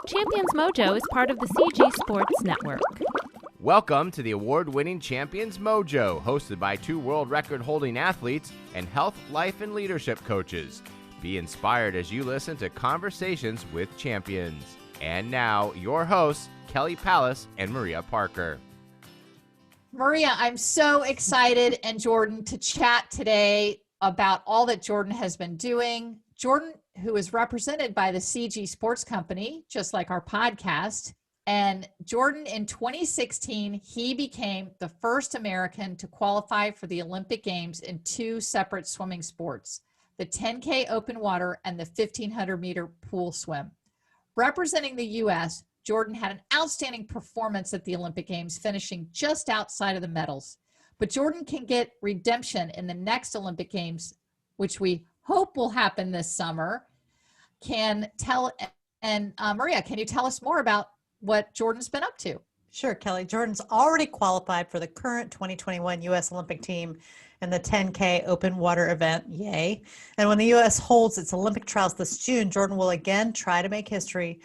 Champions Mojo is part of the CG Sports Network. Welcome to the award-winning Champions Mojo, hosted by two world record-holding athletes and health, life, and leadership coaches. Be inspired as you listen to Conversations with Champions. And now, your hosts, Kelly Pallas and Maria Parker. Maria, I'm so excited, and Jordan, to chat today about all that Jordan has been doing. Jordan, who is represented by the CG Sports Company, just like our podcast. And Jordan, in 2016, he became the first American to qualify for the Olympic Games in two separate swimming sports, the 10K open water and the 1,500-meter pool swim. Representing the U.S., Jordan had an outstanding performance at the Olympic Games, finishing just outside of the medals. But Jordan can get redemption in the next Olympic Games, which we hope will happen this summer. Maria, can you tell us more about what Jordan's been up to? Sure, Kelly. Jordan's already qualified for the current 2021 U.S. Olympic team in the 10K open water event. Yay. And when the U.S. holds its Olympic trials this June, Jordan will again try to make history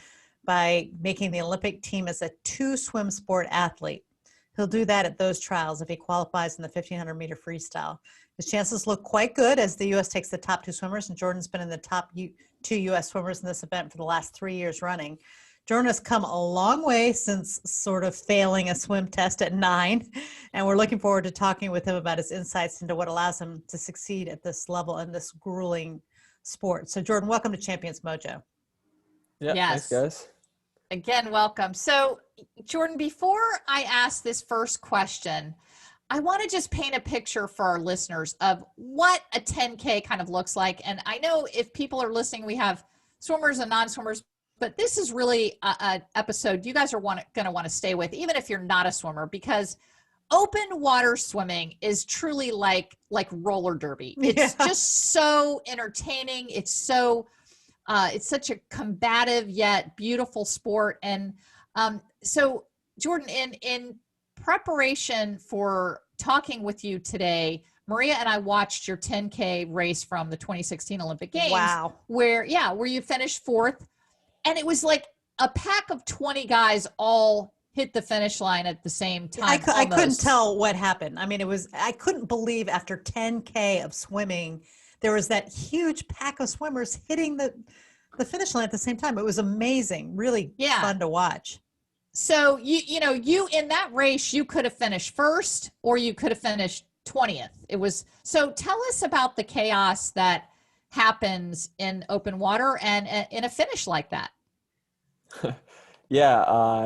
by making the Olympic team as a two swim sport athlete. He'll do that at those trials if he qualifies in the 1,500-meter freestyle. His chances look quite good as the U.S. takes the top two swimmers, and Jordan's been in the top two U.S. swimmers in this event for the last 3 years running. Jordan has come a long way since sort of failing a swim test at 9, and we're looking forward to talking with him about his insights into what allows him to succeed at this level in this grueling sport. So, Jordan, welcome to Champions Mojo. Yeah, yes. Thanks, guys. Again, welcome. So, Jordan, before I ask this first question, I want to just paint a picture for our listeners of what a 10K kind of looks like. And I know if people are listening, we have swimmers and non-swimmers, but this is really an episode you guys are going to want to stay with, even if you're not a swimmer, because open water swimming is truly like roller derby. It's just so entertaining. It's such a combative yet beautiful sport. And so, Jordan, in preparation for talking with you today, Maria and I watched your 10K race from the 2016 Olympic Games. Wow. Where you finished fourth. And it was like a pack of 20 guys all hit the finish line at the same time. I couldn't tell what happened. I mean, I couldn't believe after 10K of swimming, there was that huge pack of swimmers hitting the finish line at the same time. It was amazing, really fun to watch. So you in that race, you could have finished first or you could have finished 20th. So tell us about the chaos that happens in open water and in a finish like that.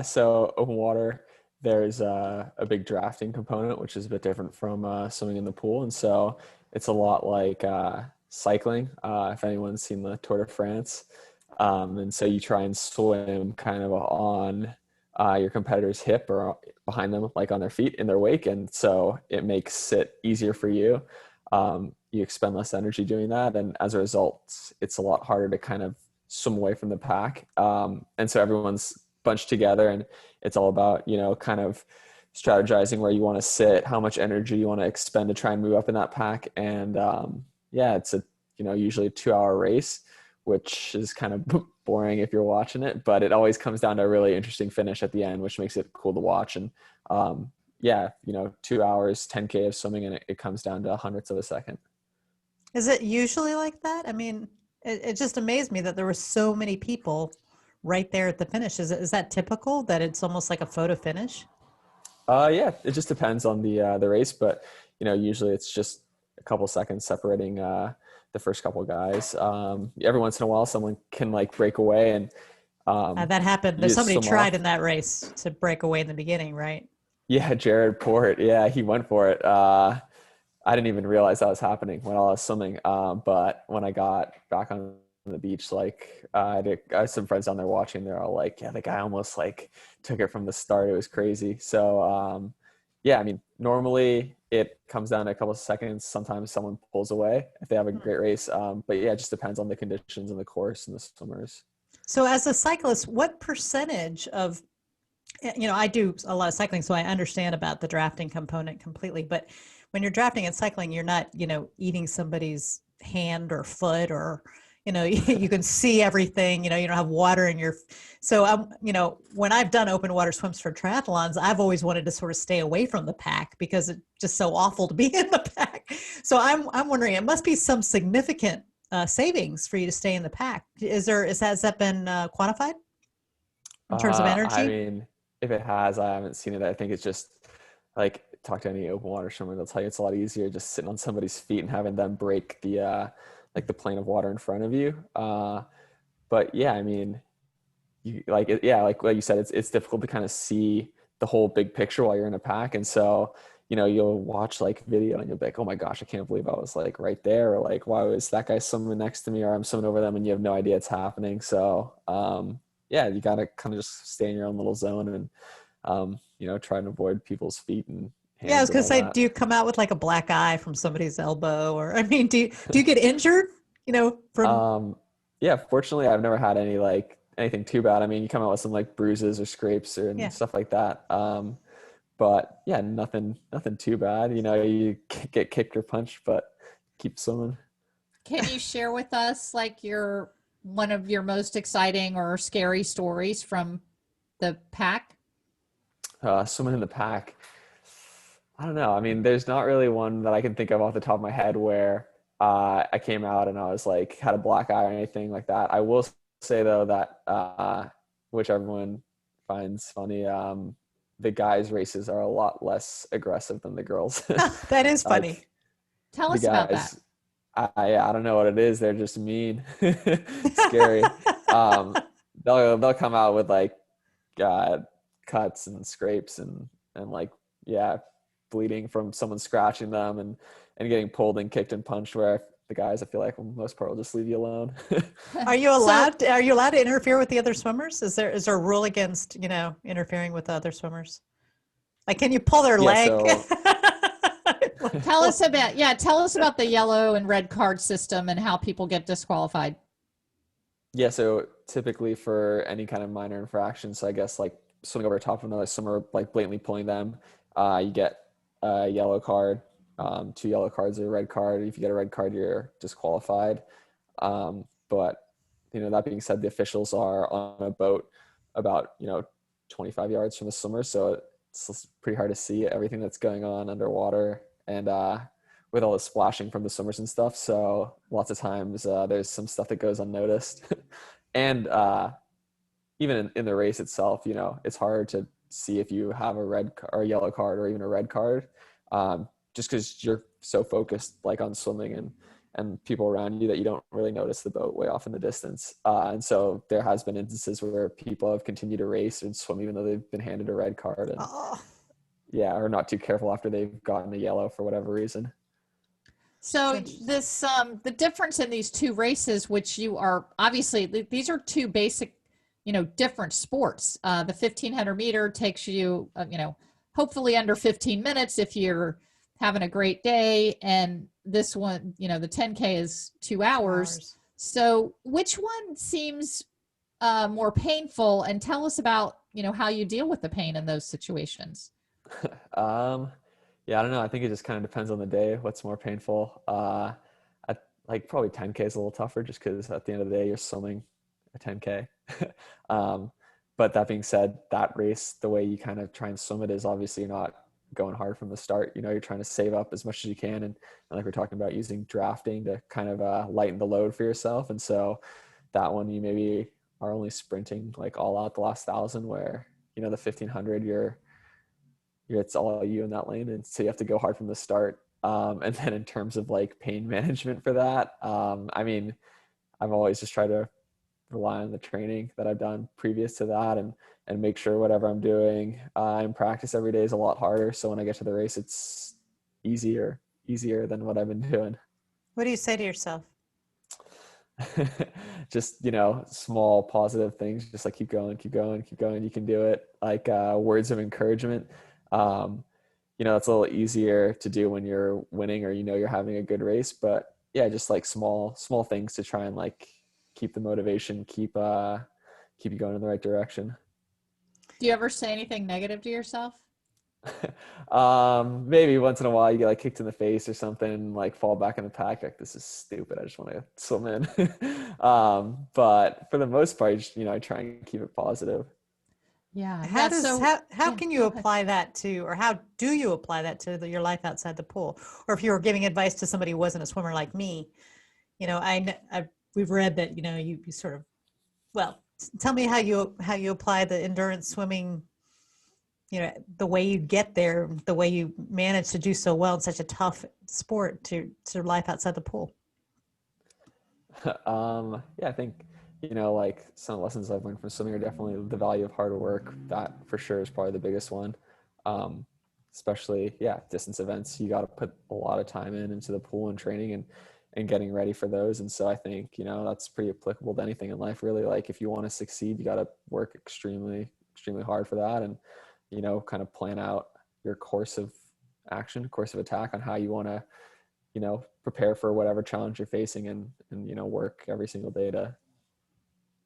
So open water, there's a big drafting component, which is a bit different from swimming in the pool. And so it's a lot like cycling, if anyone's seen the Tour de France. And so you try and swim kind of on your competitor's hip or behind them, like on their feet in their wake. And so it makes it easier for you. You expend less energy doing that. And as a result, it's a lot harder to kind of swim away from the pack. And so everyone's bunched together, and it's all about, kind of strategizing where you want to sit, how much energy you want to expend to try and move up in that pack. And it's usually a 2-hour race, which is kind of boring if you're watching it, but it always comes down to a really interesting finish at the end, which makes it cool to watch. And 2 hours, 10K of swimming, and it comes down to hundredths of a second. Is it usually like that? I mean, it just amazed me that there were so many people right there at the finish. Is that typical, that it's almost like a photo finish? It just depends on the race, but usually it's just a couple seconds separating the first couple guys. Every once in a while, someone can break away, and that happened. There's somebody tried in that race to break away in the beginning, right? Yeah, Jared Port. Yeah, he went for it. I didn't even realize that was happening when I was swimming. But when I got back on the beach, I had some friends down there watching. They're all like, yeah, the guy almost took it from the start. It was crazy. So, normally it comes down to a couple of seconds. Sometimes someone pulls away if they have a great race. But it just depends on the conditions and the course and the swimmers. So as a cyclist, what percentage of, I do a lot of cycling, so I understand about the drafting component completely. But when you're drafting and cycling, you're not, eating somebody's hand or foot or, you can see everything, you don't have water in your, so when I've done open water swims for triathlons, I've always wanted to sort of stay away from the pack because it's just so awful to be in the pack. So I'm wondering, it must be some significant savings for you to stay in the pack. Has that been quantified in terms of energy? I mean, if it has, I haven't seen it. I think it's just like, talk to any open water swimmer, they'll tell you it's a lot easier just sitting on somebody's feet and having them break the like the plane of water in front of you. But yeah, I mean, like you said, it's difficult to kind of see the whole big picture while you're in a pack. And so, you'll watch like video and you'll be like, oh my gosh, I can't believe I was like right there. Or like, why was that guy swimming next to me, or I'm swimming over them, and you have no idea it's happening. So yeah, you got to kind of just stay in your own little zone and, try and avoid people's feet and hands. Yeah, I was going to say, do you come out with like a black eye from somebody's elbow, or, I mean, do you get injured, from? Yeah, fortunately I've never had anything too bad. I mean, you come out with some like bruises or scrapes and stuff like that. But yeah, nothing too bad. You get kicked or punched, but keep swimming. Can you share with us like one of your most exciting or scary stories from the pack? Swimming in the pack. I don't know. I mean, there's not really one that I can think of off the top of my head where I came out and I was like, had a black eye or anything like that. I will say though that, which everyone finds funny, the guys' races are a lot less aggressive than the girls. That is funny. Like, Tell us about that. I don't know what it is. They're just mean, scary. They'll come out with like cuts and scrapes and like, bleeding from someone scratching them and getting pulled and kicked and punched, where the guys, I feel like, for the most part, will just leave you alone. Are you allowed to interfere with the other swimmers? Is there a rule against, interfering with the other swimmers? Like, can you pull their leg? Tell us about the yellow and red card system and how people get disqualified. Yeah, so typically for any kind of minor infraction, so I guess like swimming over the top of another swimmer, like blatantly pulling them, you get a yellow card, 2 yellow cards or a red card. If you get a red card, you're disqualified. But that being said, the officials are on a boat about 25 yards from the swimmer, so it's pretty hard to see everything that's going on underwater, and with all the splashing from the swimmers and stuff. So lots of times there's some stuff that goes unnoticed. And even in the race itself, it's hard to see if you have a red or a yellow card or even a red card, just because you're so focused like on swimming and people around you that you don't really notice the boat way off in the distance. And so there has been instances where people have continued to race and swim even though they've been handed a red card, and or not too careful after they've gotten a yellow for whatever reason. So this the difference in these two races, which you are obviously, these are two basic different sports. The 1500 meter takes you, hopefully under 15 minutes if you're having a great day. And this one, the 10K is 2 hours. So which one seems more painful? And tell us about, how you deal with the pain in those situations. I don't know. I think it just kind of depends on the day, what's more painful. Like probably 10K is a little tougher just because at the end of the day, you're swimming a 10K. But that being said, that race, the way you kind of try and swim it is obviously you're not going hard from the start. You're trying to save up as much as you can. And like we're talking about, using drafting to kind of lighten the load for yourself. And so that one, you maybe are only sprinting like all out the last 1,000, where, the 1500, it's all you in that lane. And so you have to go hard from the start. And then in terms of like pain management for that, I mean, I've always just tried to rely on the training that I've done previous to that and make sure whatever I'm doing in practice every day is a lot harder. So when I get to the race, it's easier than what I've been doing. What do you say to yourself? Just, small positive things, just like keep going. You can do it. Like words of encouragement. It's a little easier to do when you're winning or, you're having a good race, but yeah, just like small things to try and like keep the motivation, keep you going in the right direction. Do you ever say anything negative to yourself? Maybe once in a while you get like kicked in the face or something and like fall back in the pack. Like, this is stupid. I just want to swim in. But for the most part, I try and keep it positive. Yeah. How Yeah, can you go ahead. apply that to, or how do you apply that to your life outside the pool? Or if you were giving advice to somebody who wasn't a swimmer like me, we've read that, you sort of, well, tell me how you apply the endurance swimming, the way you get there, the way you manage to do so well in such a tough sport to life outside the pool. Yeah, I think, like some of the lessons I've learned from swimming are definitely the value of hard work. That for sure is probably the biggest one. Especially, yeah, distance events. You got to put a lot of time into the pool and training and getting ready for those. And so I think, that's pretty applicable to anything in life, really. Like, if you want to succeed, you got to work extremely, extremely hard for that. And, kind of plan out your course of attack on how you want to, prepare for whatever challenge you're facing and work every single day to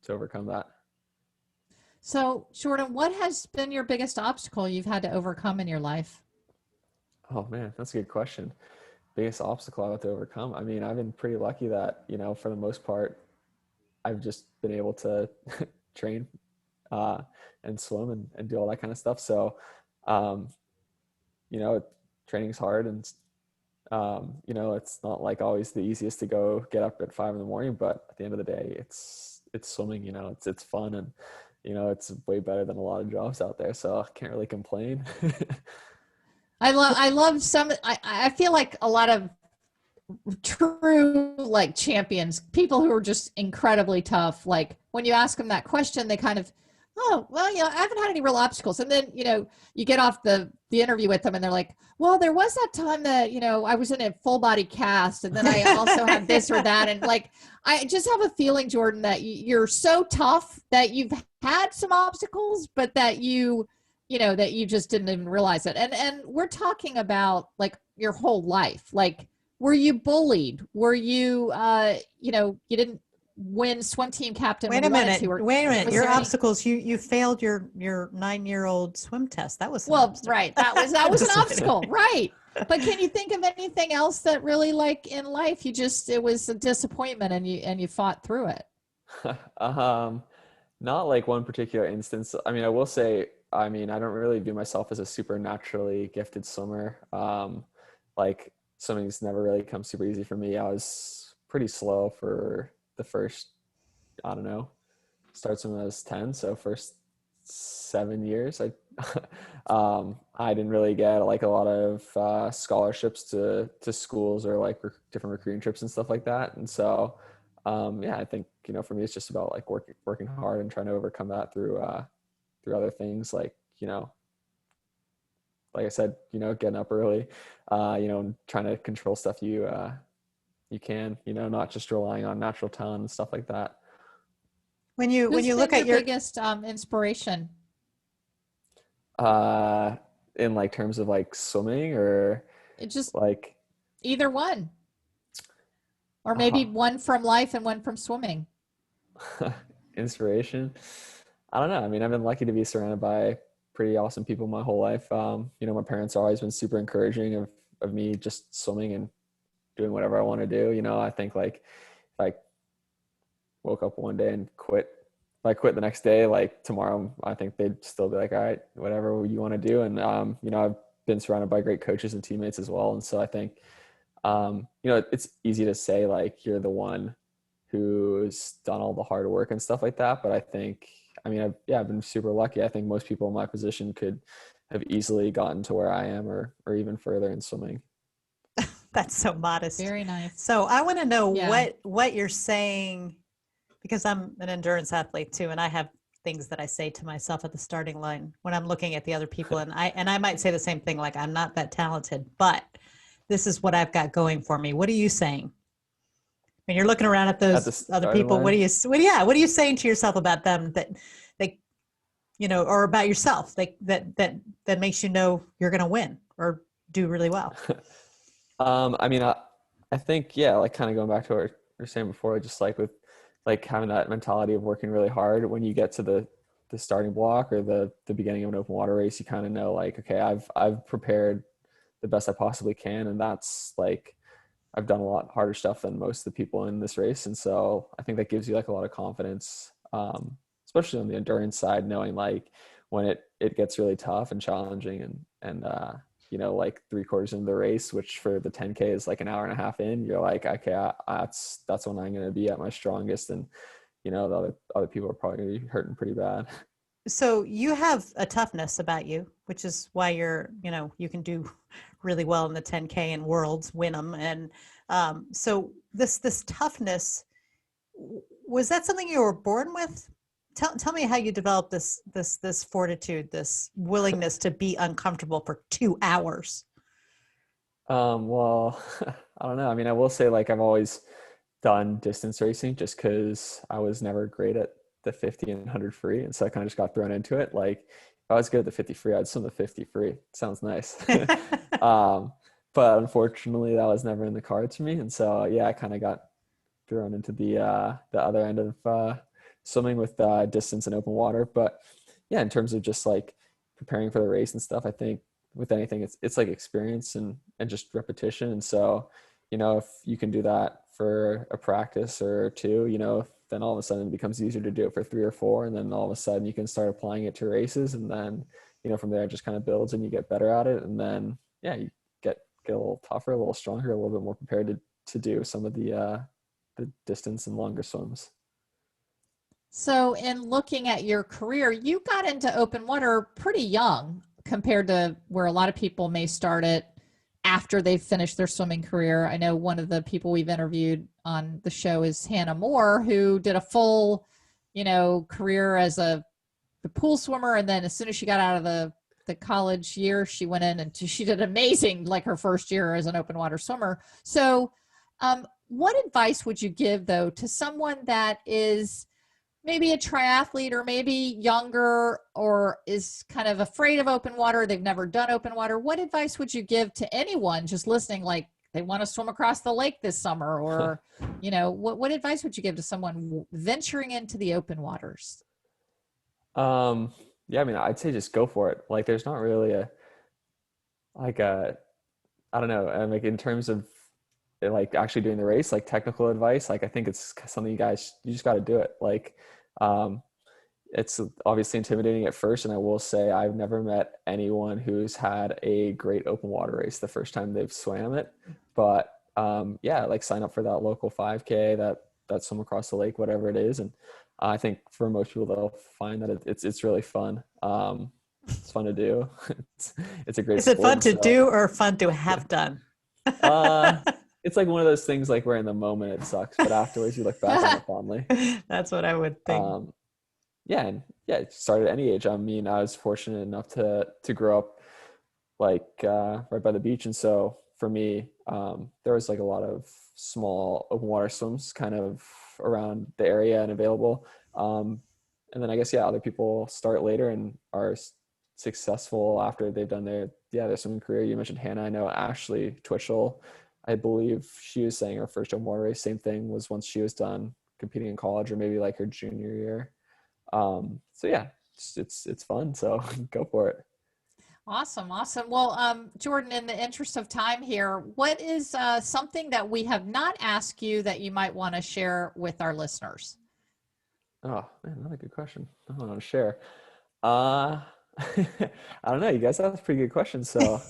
overcome that. So, Jordan, what has been your biggest obstacle you've had to overcome in your life? Oh man, that's a good question. Biggest obstacle I had to overcome. I mean, I've been pretty lucky that, for the most part, I've just been able to train and swim and do all that kind of stuff. So, training's hard and, it's not like always the easiest to go get up at 5 a.m, but at the end of the day, it's swimming, it's fun and, it's way better than a lot of jobs out there. So I can't really complain. I love I feel like a lot of true like champions, people who are just incredibly tough. Like when you ask them that question, they kind of, oh, well, I haven't had any real obstacles. And then, you get off the interview with them and they're like, well, there was that time that, I was in a full body cast and then I also had this or that. And like, I just have a feeling, Jordan, that you're so tough that you've had some obstacles, but that that you just didn't even realize it. And we're talking about like your whole life. Like, were you bullied? Were you, you didn't win swim team captain? Wait a minute. Your any... obstacles, you failed your 9-year-old swim test. That was right. That was an obstacle. Right. But can you think of anything else that really, like in life, it was a disappointment and you fought through it? Not like one particular instance. I mean, I will say, I don't really view myself as a super naturally gifted swimmer. Like swimming's never really come super easy for me. I was pretty slow for the first, I don't know, starts when I was 10. So first 7 years, I didn't really get like a lot of scholarships to schools or like different recruiting trips and stuff like that. And so, yeah, I think, for me, it's just about like working hard and trying to overcome that through other things like, like I said, getting up early, and trying to control stuff you can, not just relying on natural talent and stuff like that. When you look at your biggest inspiration, in like terms of like swimming or it's just like either one, or maybe one from life and one from swimming. Inspiration. I don't know. I mean, I've been lucky to be surrounded by pretty awesome people my whole life. My parents have always been super encouraging of me just swimming and doing whatever I want to do. I think like if I woke up one day and quit, if I quit the next day, like tomorrow, I think they'd still be like, all right, whatever you want to do. And, I've been surrounded by great coaches and teammates as well. And so I think, it's easy to say like you're the one who's done all the hard work and stuff like that. But I think, I've been super lucky. I think most people in my position could have easily gotten to where I am or even further in swimming. That's so modest. Very nice. So I want to know what you're saying, because I'm an endurance athlete too. And I have things that I say to myself at the starting line when I'm looking at the other people. And I might say the same thing, like, I'm not that talented, but this is what I've got going for me. What are you saying? When you're looking around at those other people, line? what are you saying to yourself about them that they, or about yourself that makes you're going to win or do really well? I think, yeah, like kind of going back to what we were saying before, just like with like having that mentality of working really hard when you get to the the starting block or the beginning of an open water race, you kind of know like, okay, I've prepared the best I possibly can. And that's like, I've done a lot harder stuff than most of the people in this race. And so I think that gives you like a lot of confidence, especially on the endurance side, knowing like when it gets really tough and challenging and you know, like 3/4 into the race, which for the 10K is like an hour and a half in, you're like, okay, that's when I'm going to be at my strongest. And, you know, the other people are probably going to be hurting pretty bad. So you have a toughness about you, which is why you can do really well in the 10K and worlds, win them. And so this toughness, was that something you were born with? Tell me how you developed this fortitude, this willingness to be uncomfortable for 2 hours. Well, I don't know. I mean, I will say like I've always done distance racing just because I was never great at the 50 and 100 free. And so I kind of just got thrown into it. Like if I was good at the 50 free, I'd swim the 50 free. Sounds nice. But unfortunately that was never in the cards for me. And so, yeah, I kind of got thrown into the other end of swimming with distance and open water. But yeah, in terms of just like preparing for the race and stuff, I think with anything, it's like experience and just repetition. And so, you know, if you can do that for a practice or two, you know, then all of a sudden it becomes easier to do it for 3 or 4. And then all of a sudden you can start applying it to races. And then, you know, from there it just kind of builds and you get better at it. And then, yeah, you get a little tougher, a little stronger, a little bit more prepared to do some of the distance and longer swims. So in looking at your career, you got into open water pretty young compared to where a lot of people may start it after they've finished their swimming career. I know one of the people we've interviewed on the show is Hannah Moore, who did a full, you know, career as the pool swimmer. And then as soon as she got out of the college year, she went in and she did amazing, like her first year as an open water swimmer. So what advice would you give though to someone that is maybe a triathlete or maybe younger or is kind of afraid of open water? They've never done open water. What advice would you give to anyone just listening, like they want to swim across the lake this summer, or, you know, what advice would you give to someone venturing into the open waters? Yeah, I mean, I'd say just go for it. Like there's not really I don't know, like in terms of like actually doing the race, like technical advice, like I think it's something you just got to do it. Like it's obviously intimidating at first, and I will say I've never met anyone who's had a great open water race the first time they've swam it. But yeah, like sign up for that local 5K, that swim across the lake, whatever it is. And I think for most people they'll find that it's really fun. It's fun to do. It's a great Is it sport, fun to do or fun to have done? It's like one of those things like where in the moment it sucks, but afterwards you look back on it fondly. That's what I would think. Yeah, and yeah, start at any age. I mean, I was fortunate enough to grow up like right by the beach, and so for me, there was like a lot of small open water swims kind of around the area and available. And then I guess other people start later and are successful after they've done their swimming career. You mentioned Hannah. I know Ashley Twitchell, I believe she was saying her first open water race, same thing, was once she was done competing in college or maybe like her junior year. So yeah, it's fun. So go for it. Awesome. Well, Jordan, in the interest of time here, what is something that we have not asked you that you might want to share with our listeners? Oh man, another good question. I don't want to share. I don't know. You guys asked pretty good questions, so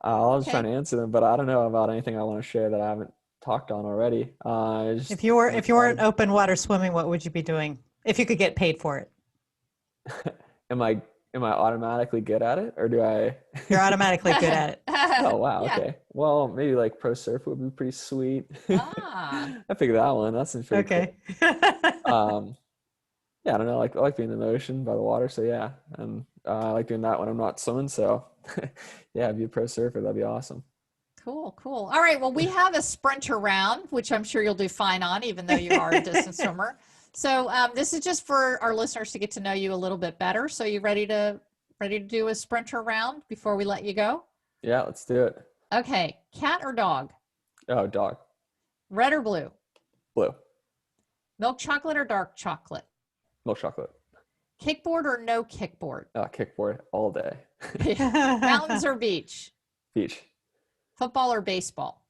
I'll just try to answer them. But I don't know about anything I want to share that I haven't talked on already. If you weren't open water swimming, what would you be doing if you could get paid for it? Am I automatically good at it, or do I? You're automatically good at it. Oh wow, Yeah. okay. Well, maybe like pro surf would be pretty sweet. I figured that one. That seems pretty Okay. cool. Yeah, I don't know. I like being in the ocean by the water, so yeah, and I like doing that when I'm not swimming. So yeah, be a pro surfer. That'd be awesome. Cool. All right. Well, we have a sprinter round, which I'm sure you'll do fine on, even though you are a distance swimmer. So this is just for our listeners to get to know you a little bit better. So you ready to do a sprinter round before we let you go? Yeah, let's do it. Okay. Cat or dog? Oh, dog. Red or blue? Blue. Milk chocolate or dark chocolate? Milk chocolate. Kickboard or no kickboard? Kickboard all day. Mountains or beach? Beach. Football or baseball?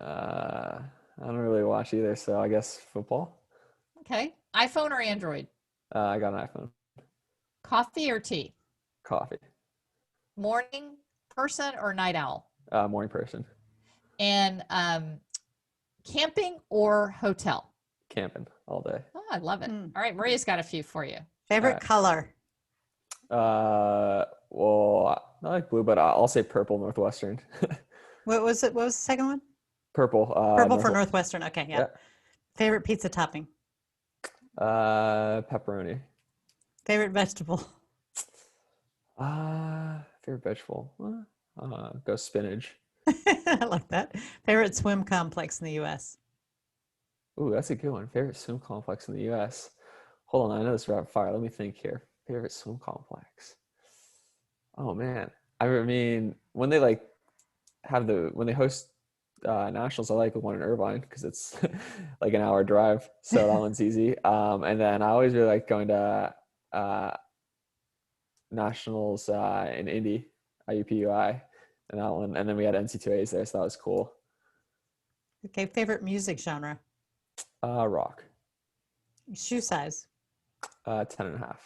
I don't really watch either, so I guess football. Okay. iPhone or Android? I got an iPhone. Coffee or tea? Coffee. Morning person or night owl? Morning person. And camping or hotel? Camping all day. Oh, I love it. All right, Maria's got a few for you. Favorite color? Well, I like blue, but I'll say purple Northwestern. What was it? What was the second one? Purple. Purple for Northwestern. Okay, yeah. Favorite pizza topping? Pepperoni. Favorite vegetable? Favorite vegetable? Go spinach. I like that. Favorite swim complex in the U.S.? Ooh, that's a good one. Favorite swim complex in the U.S. Hold on, I know this rapid fire. Let me think here. Favorite swim complex. Oh man, I mean, when they when they host nationals, I like the one in Irvine because it's like an hour drive, so that one's easy. And then I always really like going to nationals in Indy, IUPUI, and that one. And then we had NC2As there, so that was cool. Okay, favorite music genre? Rock. Shoe size? 10.5.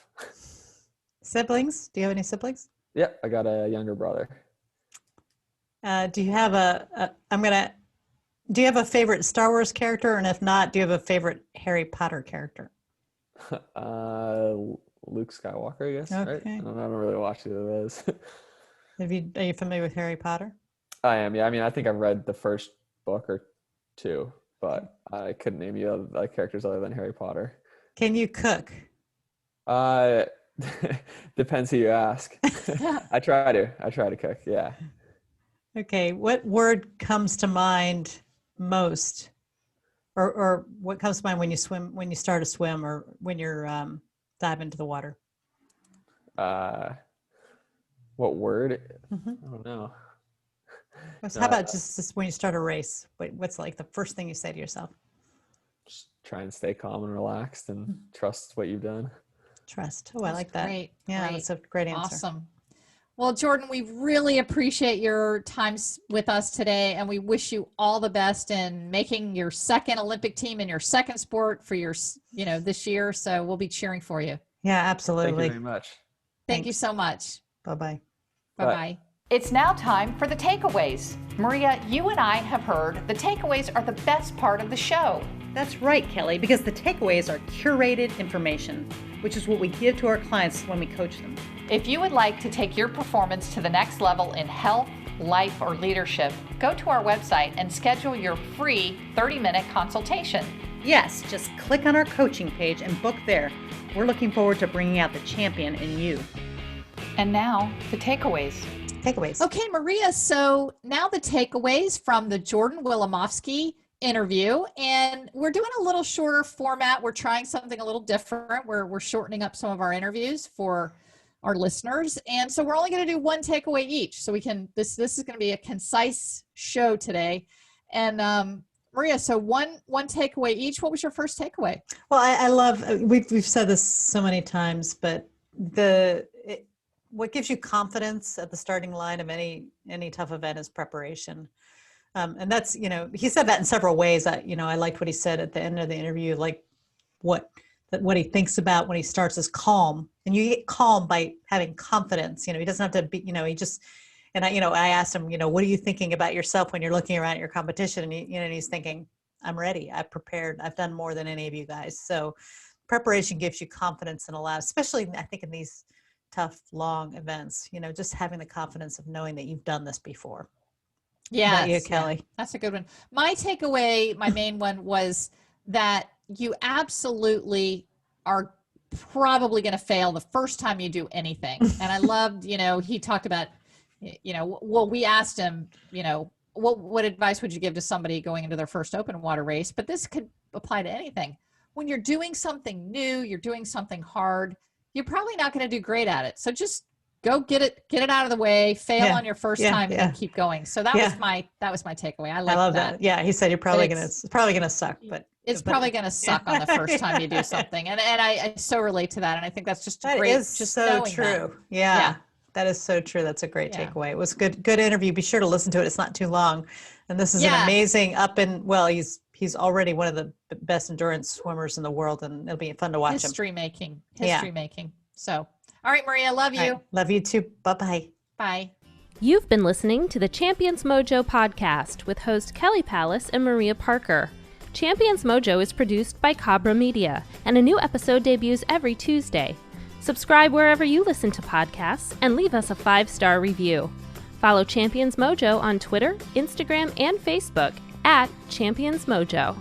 Siblings? Do you have any siblings? Yep, I got a younger brother. Do you have do you have a favorite Star Wars character? And if not, do you have a favorite Harry Potter character? Luke Skywalker, I guess. Okay. Right? I don't really watch either of those. Are you familiar with Harry Potter? I am, yeah. I mean, I think I've read the first book or two, but I couldn't name you other characters other than Harry Potter. Can you cook? Depends who you ask. I try to cook, yeah. Okay, what word comes to mind most, or what comes to mind when you start a swim, or when you're dive into the water? What word? Mm-hmm. I don't know. How about just when you start a race? What's like the first thing you say to yourself? Just try and stay calm and relaxed and trust what you've done. Trust. Oh, I like that. Great. Yeah, great. that's a great answer. Awesome. Well, Jordan, we really appreciate your time with us today, and we wish you all the best in making your second Olympic team in your second sport for your, this year. So we'll be cheering for you. Yeah, absolutely. Thank you very much. Thank you so much. Bye-bye. Bye-bye. It's now time for the takeaways. Maria, you and I have heard the takeaways are the best part of the show. That's right, Kelly, because the takeaways are curated information, which is what we give to our clients when we coach them. If you would like to take your performance to the next level in health, life, or leadership, go to our website and schedule your free 30-minute consultation. Yes, just click on our coaching page and book there. We're looking forward to bringing out the champion in you. And now, the takeaways. Okay, Maria, so now the takeaways from the Jordan Willimovsky interview, and we're doing a little shorter format. We're trying something a little different. We're shortening up some of our interviews for our listeners, and so we're only going to do one takeaway each, so we can this is going to be a concise show today. And Maria, so one takeaway each. What was your first takeaway? Well, I love, we've said this so many times, but what gives you confidence at the starting line of any tough event is preparation. And that's, he said that in several ways. I liked what he said at the end of the interview, like what he thinks about when he starts is calm. And you get calm by having confidence. He doesn't have to be, I asked him, what are you thinking about yourself when you're looking around at your competition? And he's thinking, I'm ready. I've prepared. I've done more than any of you guys. So preparation gives you confidence and allows, especially I think in these tough, long events, just having the confidence of knowing that you've done this before. Yeah, you, Kelly. Yeah, that's a good one. My takeaway, my main one, was that you absolutely are probably going to fail the first time you do anything. And I loved, he talked about, we asked him, what advice would you give to somebody going into their first open water race? But this could apply to anything. When you're doing something new, you're doing something hard, you're probably not going to do great at it. So just go get it out of the way, fail Yeah. on your first Yeah. time, and Yeah. then keep going. So that was my takeaway. I love that. Yeah, he said you're probably it's probably gonna suck, but it's probably going to suck on the first time you do something. And I so relate to that. And I think that's just that great. is just so true. That. Yeah. That is so true. That's a great takeaway. It was good interview. Be sure to listen to it. It's not too long. And this is an amazing he's already one of the best endurance swimmers in the world, and it'll be fun to watch him. History making. So, all right, Maria, love you. Right. Love you too. Bye-bye. Bye. You've been listening to the Champions Mojo podcast with host Kelly Pallas and Maria Parker. Champions Mojo is produced by Cabra Media, and a new episode debuts every Tuesday. Subscribe wherever you listen to podcasts and leave us a 5-star review. Follow Champions Mojo on Twitter, Instagram, and Facebook @Champions Mojo.